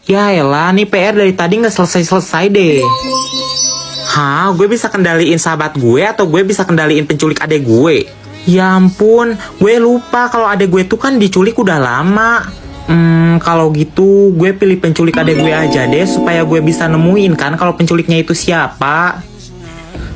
Ya elah, nih PR dari tadi nggak selesai-selesai deh. Hah, gue bisa kendaliin sahabat gue atau gue bisa kendaliin penculik adek gue? Ya ampun, gue lupa kalau adek gue tuh kan diculik udah lama. Kalau gitu gue pilih penculik adek gue aja deh supaya gue bisa nemuin kan kalau penculiknya itu siapa.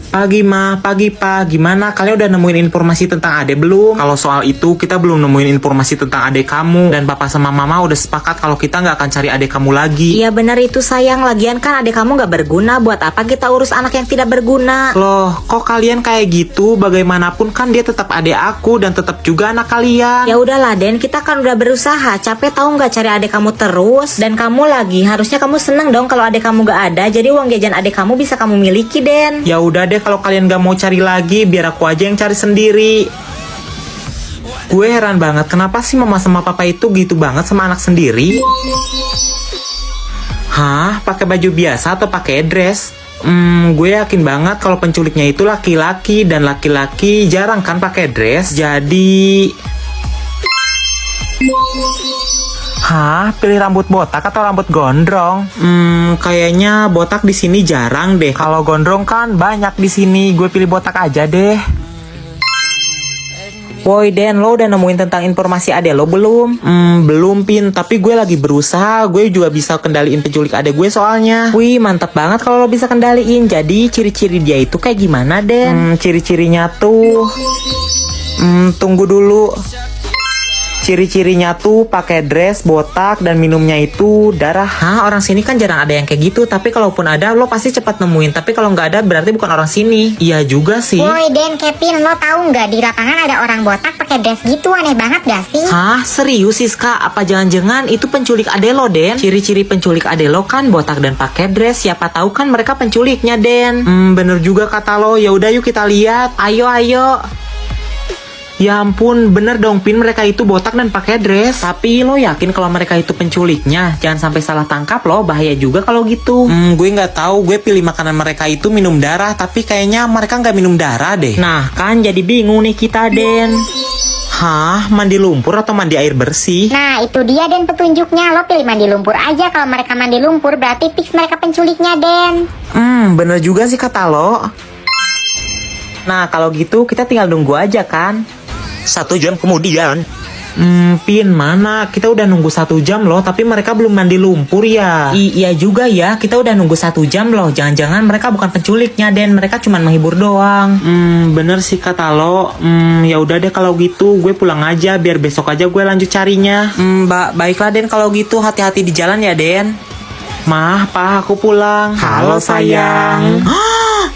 Pagi Ma, pagi Pa, gimana? Kalian udah nemuin informasi tentang adek belum? Kalau soal itu kita belum nemuin informasi tentang adek kamu. Dan Papa sama Mama udah sepakat kalau kita nggak akan cari adek kamu lagi. Iya benar itu sayang, lagian kan adek kamu nggak berguna. Buat apa kita urus anak yang tidak berguna? Loh, kok kalian kayak gitu? Bagaimanapun kan dia tetap adek aku dan tetap juga anak kalian. Ya udahlah Den, kita kan udah berusaha. Capek tahu nggak cari adek kamu terus? Dan kamu lagi, harusnya kamu seneng dong kalau adek kamu nggak ada. Jadi uang jajan adek kamu bisa kamu miliki Den. Ya udah deh, kalau kalian gak mau cari lagi, biar aku aja yang cari sendiri. Gue heran banget, kenapa sih mama sama papa itu gitu banget sama anak sendiri? Hah? Pakai baju biasa atau pakai dress? Gue yakin banget kalau penculiknya itu laki-laki, dan laki-laki jarang kan pakai dress. Jadi... Hah, pilih rambut botak atau rambut gondrong? Kayaknya botak di sini jarang deh. Kalau gondrong kan banyak di sini. Gue pilih botak aja deh. Woi Den, lo udah nemuin tentang informasi adek lo belum? Belum Pin, tapi gue lagi berusaha. Gue juga bisa kendaliin penculik adek gue soalnya. Wih, mantap banget kalau lo bisa kendaliin. Jadi ciri-ciri dia itu kayak gimana Den? Ciri-cirinya tuh... tunggu dulu. Ciri-cirinya tuh pakai dress, botak, dan minumnya itu darah. Hah, orang sini kan jarang ada yang kayak gitu. Tapi kalaupun ada, lo pasti cepat nemuin. Tapi kalau nggak ada, berarti bukan orang sini. Iya juga sih. Woi Den, Kevin, lo tahu nggak di lapangan ada orang botak pakai dress gitu, aneh banget gak sih? Hah, serius Siska? Apa jangan-jangan itu penculik ade lo, Den? Ciri-ciri penculik ade lo kan botak dan pakai dress. Siapa tahu kan mereka penculiknya, Den. Bener juga kata lo. Ya udah yuk kita lihat. Ayo. Ya ampun, bener dong Pin, mereka itu botak dan pakai dress. Tapi lo yakin kalau mereka itu penculiknya? Jangan sampai salah tangkap lo, bahaya juga kalau gitu. Gue nggak tahu, gue pilih makanan mereka itu minum darah, tapi kayaknya mereka nggak minum darah deh. Nah kan jadi bingung nih kita Den. Hah, mandi lumpur atau mandi air bersih? Nah itu dia Den petunjuknya, lo pilih mandi lumpur aja. Kalau mereka mandi lumpur berarti fix mereka penculiknya Den. Bener juga sih kata lo. Nah kalau gitu kita tinggal nunggu aja kan. 1 jam kemudian. Pin, mana? Kita udah nunggu 1 jam loh, tapi mereka belum mandi lumpur ya. Iya juga ya, kita udah nunggu 1 jam loh. Jangan-jangan mereka bukan penculiknya, Den. Mereka cuma menghibur doang. Bener sih kata lo. Ya udah deh kalau gitu, gue pulang aja. Biar besok aja gue lanjut carinya. Baiklah Den kalau gitu, hati-hati di jalan ya Den. Mah, Pa, aku pulang. Halo sayang.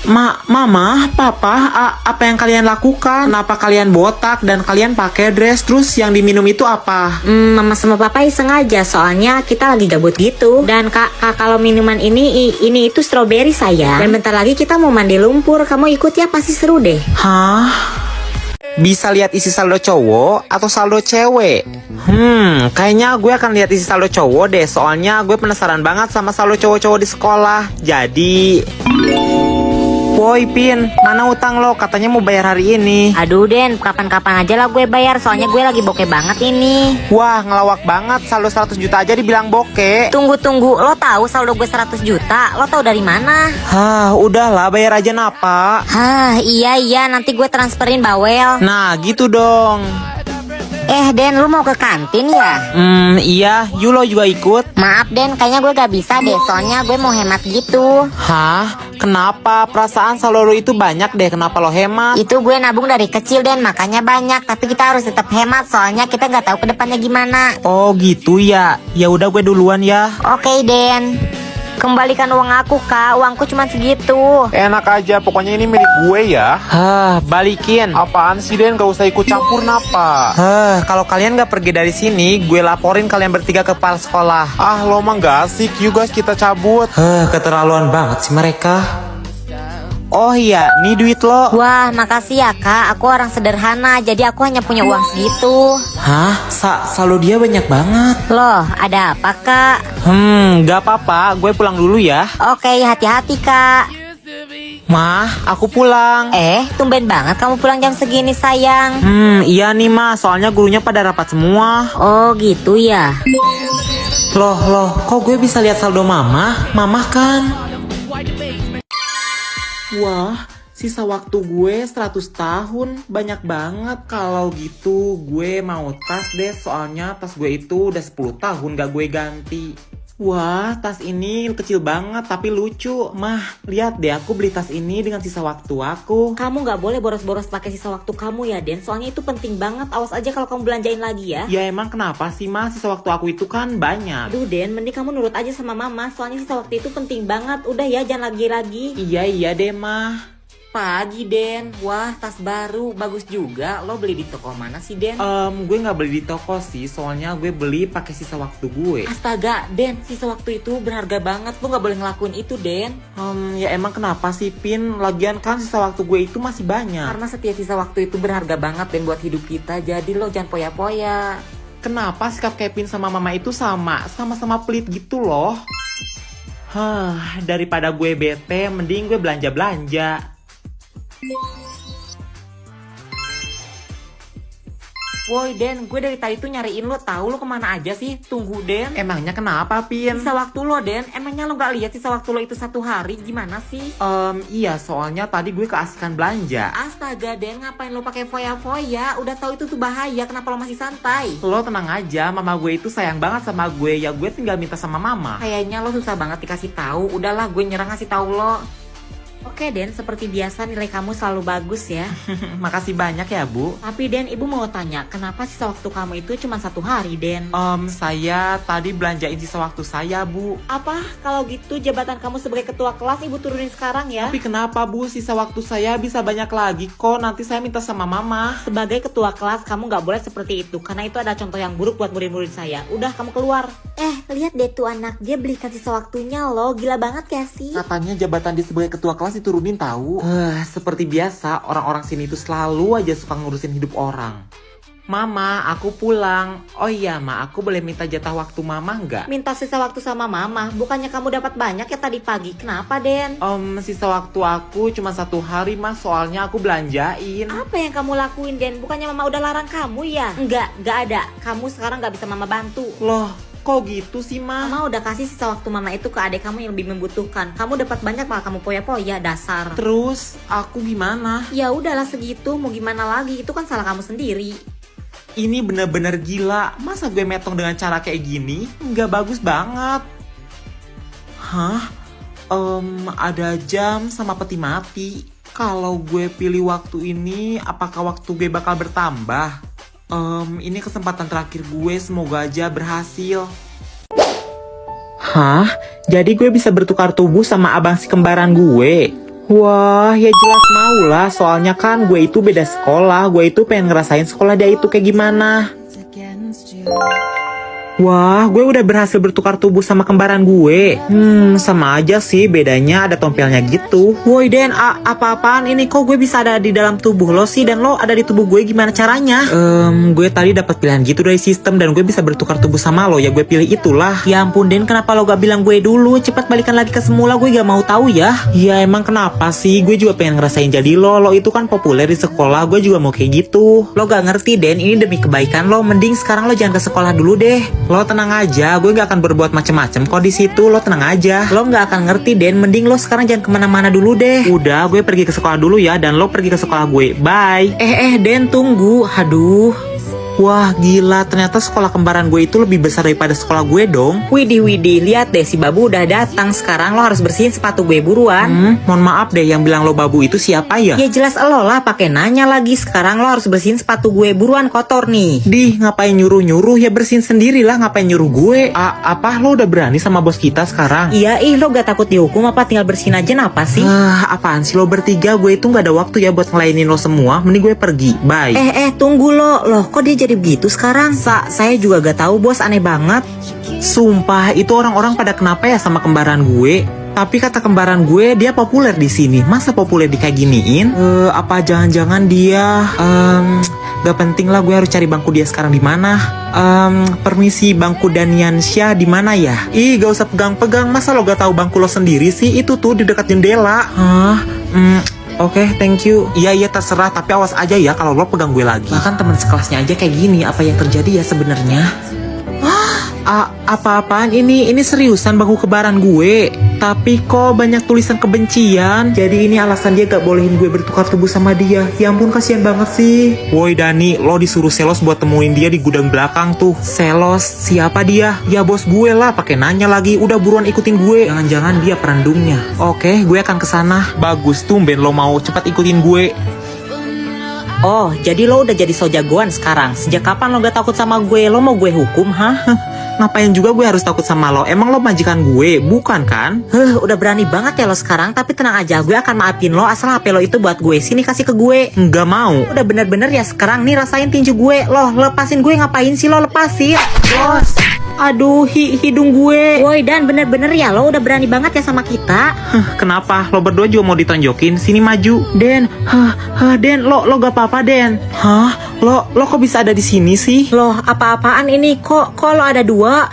Mama, Papa, apa yang kalian lakukan? Kenapa kalian botak dan kalian pakai dress? Terus yang diminum itu apa? Mama sama Papa iseng aja, soalnya kita lagi gabut gitu. Dan kak kalau minuman ini itu strawberry sayang. Dan bentar lagi kita mau mandi lumpur. Kamu ikut ya, pasti seru deh. Hah? Bisa lihat isi saldo cowok atau saldo cewek? Kayaknya gue akan lihat isi saldo cowok deh. Soalnya gue penasaran banget sama saldo cowok-cowok di sekolah. Jadi... Woi Pin, mana utang lo? Katanya mau bayar hari ini. Aduh Den, kapan-kapan aja lah gue bayar. Soalnya gue lagi bokeh banget ini. Wah, ngelawak banget. Saldo 100 juta aja dibilang bokeh. Tunggu, lo tahu saldo gue 100 juta? Lo tahu dari mana? Hah, udahlah bayar aja napa. Iya, nanti gue transferin bawel. Nah, gitu dong. Den, lu mau ke kantin ya? Iya, Yulo juga ikut. Maaf Den, kayaknya gue gak bisa deh. Soalnya gue mau hemat gitu. Hah? Kenapa? Perasaan saldo lo itu banyak deh. Kenapa lo hemat? Itu gue nabung dari kecil Den, makanya banyak. Tapi kita harus tetap hemat, soalnya kita gak tahu ke depannya gimana. Oh gitu ya. Ya udah gue duluan ya. Oke Den. Kembalikan uang aku Kak, uangku cuma segitu. Enak aja, pokoknya ini milik gue ya. Balikin. Apaan sih Den, gak usah ikut campur napa. Kalau kalian gak pergi dari sini, gue laporin kalian bertiga ke kepala sekolah. Ah lo mah gak asik, yuk guys kita cabut. Keterlaluan banget sih mereka. Oh iya, nih duit lo. Wah, makasih ya Kak, aku orang sederhana, jadi aku hanya punya uang segitu. Hah? Saldo dia banyak banget. Loh, ada apa Kak? Gak apa-apa, gue pulang dulu ya. Oke, hati-hati Kak. Mah, aku pulang. Tumben banget kamu pulang jam segini sayang. Iya nih Ma, soalnya gurunya pada rapat semua. Oh gitu ya. Loh, kok gue bisa lihat saldo mama? Mama kan? Wah, sisa waktu gue 100 tahun, banyak banget. Kalau gitu gue mau tas deh, soalnya tas gue itu udah 10 tahun gak gue ganti. Wah, tas ini kecil banget tapi lucu. Mah, lihat deh, aku beli tas ini dengan sisa waktu aku. Kamu nggak boleh boros-boros pakai sisa waktu kamu ya, Den. Soalnya itu penting banget. Awas aja kalau kamu belanjain lagi ya. Ya emang kenapa sih, Mah? Sisa waktu aku itu kan banyak. Aduh, Den, mending kamu nurut aja sama mama. Soalnya sisa waktu itu penting banget. Udah ya, jangan lagi-lagi. Iya deh, Mah. Pagi, Den. Wah, tas baru. Bagus juga. Lo beli di toko mana sih, Den? Gue nggak beli di toko sih, soalnya gue beli pakai sisa waktu gue. Astaga, Den. Sisa waktu itu berharga banget. Lo nggak boleh ngelakuin itu, Den. Ya emang kenapa sih, Pin? Lagian kan sisa waktu gue itu masih banyak. Karena setiap sisa waktu itu berharga banget, Den, buat hidup kita. Jadi lo jangan poya-poya. Kenapa sikap Kevin sama mama itu sama-sama pelit gitu loh? Daripada gue bete, mending gue belanja-belanja. Woi, Den, gue dari tadi tuh nyariin lo. Tahu lo kemana aja sih? Tunggu, Den. Emangnya kenapa, Pin? Sisa waktu lo, Den. Emangnya lo gak lihat sisa waktu lo itu 1 hari? Gimana sih? Iya, soalnya tadi gue keasikan belanja. Astaga, Den, ngapain lo pakai foya-foya? Udah tahu itu tuh bahaya, kenapa lo masih santai? Lo tenang aja, mama gue itu sayang banget sama gue. Ya gue tinggal minta sama mama. Kayaknya lo susah banget dikasih tahu. Udahlah, gue nyerah ngasih tahu lo. Oke, Den, seperti biasa nilai kamu selalu bagus ya. Makasih banyak ya, Bu. Tapi, Den, Ibu mau tanya, kenapa sisa waktu kamu itu cuma 1 hari, Den? Saya tadi belanjain sisa waktu saya, Bu. Apa? Kalau gitu jabatan kamu sebagai ketua kelas Ibu turunin sekarang ya? Tapi kenapa, Bu? Sisa waktu saya bisa banyak lagi kok. Nanti saya minta sama mama. Sebagai ketua kelas, kamu nggak boleh seperti itu. Karena itu ada contoh yang buruk buat murid-murid saya. Udah, kamu keluar. Lihat deh tuh anak, dia belikan sisa waktunya loh. Gila banget gak sih? Katanya jabatan dia sebagai ketua kelas diturunin tahu. Seperti biasa, orang-orang sini itu selalu aja suka ngurusin hidup orang. Mama, aku pulang. Oh iya, Ma, aku boleh minta jatah waktu Mama nggak? Minta sisa waktu sama mama? Bukannya kamu dapat banyak ya tadi pagi? Kenapa, Den? Sisa waktu aku cuma 1 hari, Mas. Soalnya aku belanjain. Apa yang kamu lakuin, Den? Bukannya mama udah larang kamu ya? Enggak ada. Kamu sekarang nggak bisa mama bantu. Loh, kok gitu sih, Ma? Mama udah kasih sisa waktu mama itu ke adik kamu yang lebih membutuhkan. Kamu dapat banyak malah kamu poya-poya, dasar. Terus aku gimana? Ya udahlah segitu, mau gimana lagi? Itu kan salah kamu sendiri. Ini bener-bener gila. Masa gue metong dengan cara kayak gini? Nggak bagus banget. Ada jam sama peti mati. Kalau gue pilih waktu ini, apakah waktu gue bakal bertambah? Ini kesempatan terakhir gue, semoga aja berhasil. Jadi gue bisa bertukar tubuh sama abang si kembaran gue? Wah, ya jelas mau lah, soalnya kan gue itu beda sekolah. Gue itu pengen ngerasain sekolah dia itu kayak gimana. Wah, gue udah berhasil bertukar tubuh sama kembaran gue. Sama aja sih, bedanya ada tompelnya gitu. Woi Den, apa-apaan ini? Kok gue bisa ada di dalam tubuh lo sih? Dan lo ada di tubuh gue gimana caranya? Gue tadi dapat pilihan gitu dari sistem dan gue bisa bertukar tubuh sama lo. Ya gue pilih itulah. Ya ampun Den, kenapa lo gak bilang gue dulu? Cepat balikan lagi ke semula, gue gak mau tahu ya. Ya emang kenapa sih? Gue juga pengen ngerasain jadi lo. Lo itu kan populer di sekolah, gue juga mau kayak gitu. Lo gak ngerti Den, ini demi kebaikan lo. Mending sekarang lo jangan ke sekolah dulu deh. Lo tenang aja, gue gak akan berbuat macem-macem kok di situ. Lo tenang aja. Lo gak akan ngerti Den, mending lo sekarang jangan kemana-mana dulu deh. Udah, gue pergi ke sekolah dulu ya, dan lo pergi ke sekolah gue. Bye. Den, tunggu. Aduh. Wah gila, ternyata sekolah kembaran gue itu lebih besar daripada sekolah gue dong. Widih, lihat deh si Babu udah datang. Sekarang lo harus bersihin sepatu gue buruan. Mohon maaf deh, yang bilang lo Babu itu siapa ya? Ya jelas lo lah, pakai nanya lagi. Sekarang lo harus bersihin sepatu gue buruan, kotor nih. Ngapain nyuruh-nyuruh? Ya bersihin sendiri lah, ngapain nyuruh gue? Apa lo udah berani sama bos kita sekarang? Iya, lo gak takut dihukum apa? Tinggal bersihin aja apa sih? Apaan sih lo bertiga? Gue itu gak ada waktu ya buat ngelainin lo semua. Mending gue pergi, bye. Tunggu lo. Loh, kok dia jadi begitu sekarang? Saya juga gak tahu bos, aneh banget. Sumpah, itu orang-orang pada kenapa ya sama kembaran gue? Tapi kata kembaran gue, dia populer di sini. Masa populer di kayak giniin? Apa jangan-jangan dia gak penting lah, gue harus cari bangku dia sekarang di mana. Permisi, bangku Daniansyah di mana ya? Ih, gak usah pegang-pegang. Masa lo gak tahu bangku lo sendiri sih? Itu tuh di dekat jendela. Oke, thank you. Iya terserah, tapi awas aja ya kalau lo pegang gue lagi. Bahkan teman sekelasnya aja kayak gini, apa yang terjadi ya sebenarnya? Apa-apaan ini? Ini seriusan bangku kebaran gue. Tapi kok banyak tulisan kebencian. Jadi ini alasan dia gak bolehin gue bertukar tubuh sama dia. Ya ampun, kasihan banget sih. Woi Dani, lo disuruh Selos buat temuin dia di gudang belakang tuh. Selos? Siapa dia? Ya bos gue lah, pakai nanya lagi. Udah buruan ikutin gue. Jangan-jangan dia perandungnya. Oke, gue akan kesana. Bagus, tumben lo mau cepat ikutin gue. Oh, jadi lo udah jadi so jagoan sekarang. Sejak kapan lo gak takut sama gue? Lo mau gue hukum, hah? Ngapain juga gue harus takut sama lo? Emang lo majikan gue, bukan kan? Udah berani banget ya lo sekarang. Tapi tenang aja, gue akan maafin lo asal HP lo itu buat gue. Sini kasih ke gue. Nggak mau. Udah bener-bener ya sekarang nih rasain tinju gue. Loh, lepasin gue, ngapain sih lo, lepasin. Los. Aduh, hidung gue. Woi Dan, bener-bener ya lo udah berani banget ya sama kita. Kenapa? Lo berdua juga mau ditonjokin? Sini maju. Den, Den, lo gak apa-apa Den. Hah? Lo kok bisa ada di sini sih? Loh, apa-apaan ini? Kok lo ada dua?